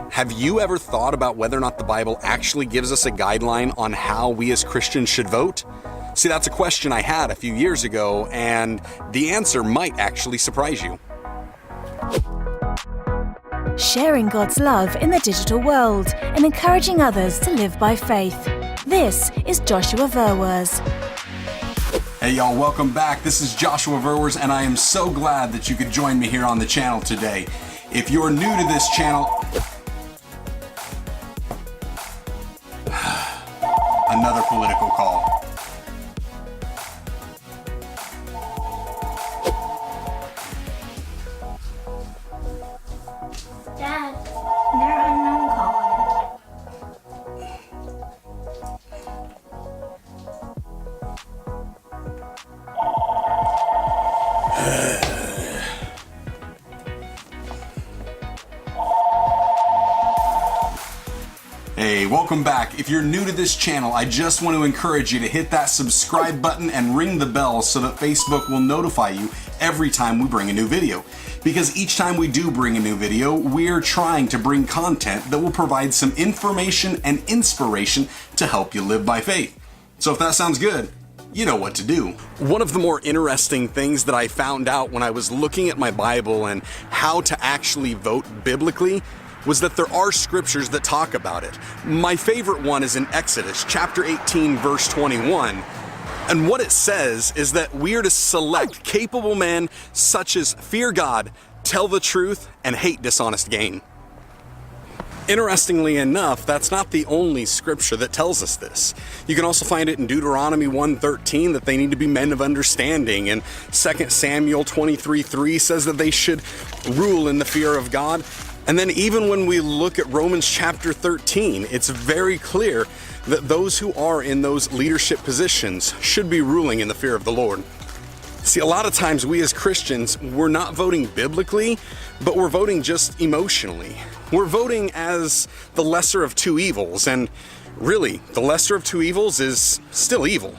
Have you ever thought about whether or not the Bible actually gives us a guideline on how we as Christians should vote? See, that's a question I had a few years ago, and the answer might actually surprise you. Sharing God's love in the digital world and encouraging others to live by faith. This is Joshua Verwers. Hey y'all, welcome back. This is Joshua Verwers, and I am so glad that you could join me here on the channel today. If you're new to this channel, another political call. Dad, they're unknown calling. Hey, welcome back. If you're new to this channel, I just want to encourage you to hit that subscribe button and ring the bell so that Facebook will notify you every time we bring a new video. Because each time we do bring a new video, we're trying to bring content that will provide some information and inspiration to help you live by faith. So if that sounds good, you know what to do. One of the more interesting things that I found out when I was looking at my Bible and how to actually vote biblically was that there are scriptures that talk about it. My favorite one is in Exodus chapter 18, verse 21. And what it says is that we are to select capable men such as fear God, tell the truth, and hate dishonest gain. Interestingly enough, that's not the only scripture that tells us this. You can also find it in Deuteronomy 1:13 that they need to be men of understanding, and 2 Samuel 23:3 says that they should rule in the fear of God. And then even when we look at Romans chapter 13, it's very clear that those who are in those leadership positions should be ruling in the fear of the Lord. See, a lot of times we as Christians, we're not voting biblically, but we're voting just emotionally. We're voting as the lesser of two evils, and really, the lesser of two evils is still evil.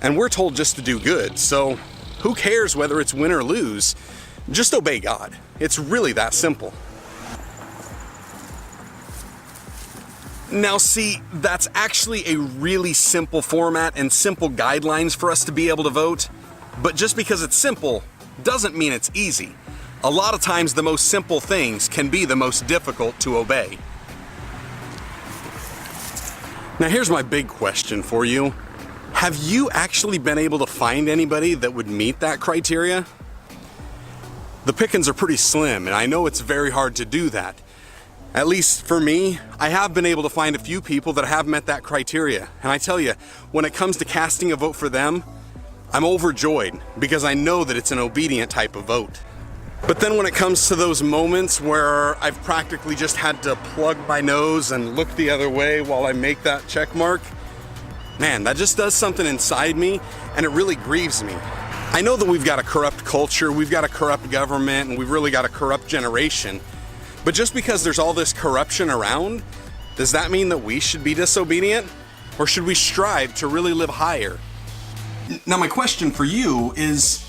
And we're told just to do good, so who cares whether it's win or lose? Just obey God. It's really that simple. Now see, that's actually a really simple format and simple guidelines for us to be able to vote, but just because it's simple doesn't mean it's easy. A lot of times the most simple things can be the most difficult to obey. Now here's my big question for you. Have you actually been able to find anybody that would meet that criteria? The pickings are pretty slim, and I know it's very hard to do that. At least for me, I have been able to find a few people that have met that criteria. And I tell you, when it comes to casting a vote for them, I'm overjoyed because I know that it's an obedient type of vote. But then when it comes to those moments where I've practically just had to plug my nose and look the other way while I make that check mark, man, that just does something inside me, and it really grieves me. I know that we've got a corrupt culture, we've got a corrupt government, and we've really got a corrupt generation. But just because there's all this corruption around, does that mean that we should be disobedient? Or should we strive to really live higher? Now my question for you is,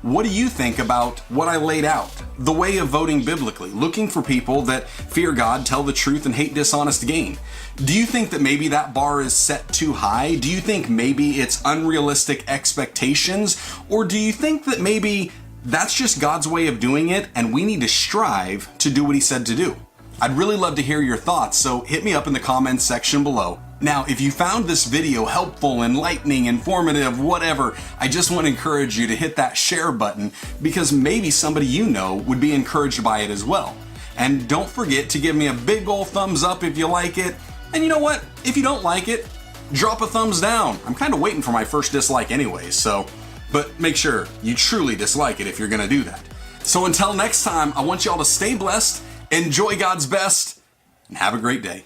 what do you think about what I laid out? The way of voting biblically, looking for people that fear God, tell the truth, and hate dishonest gain. Do you think that maybe that bar is set too high? Do you think maybe it's unrealistic expectations? Or do you think that maybe that's just God's way of doing it, and we need to strive to do what He said to do? I'd really love to hear your thoughts, so hit me up in the comments section below. Now, if you found this video helpful, enlightening, informative, whatever, I just want to encourage you to hit that share button because maybe somebody you know would be encouraged by it as well. And don't forget to give me a big ol' thumbs up if you like it. And you know what? If you don't like it, drop a thumbs down. I'm kind of waiting for my first dislike anyway, so... But make sure you truly dislike it if you're gonna do that. So until next time, I want y'all to stay blessed, enjoy God's best, and have a great day.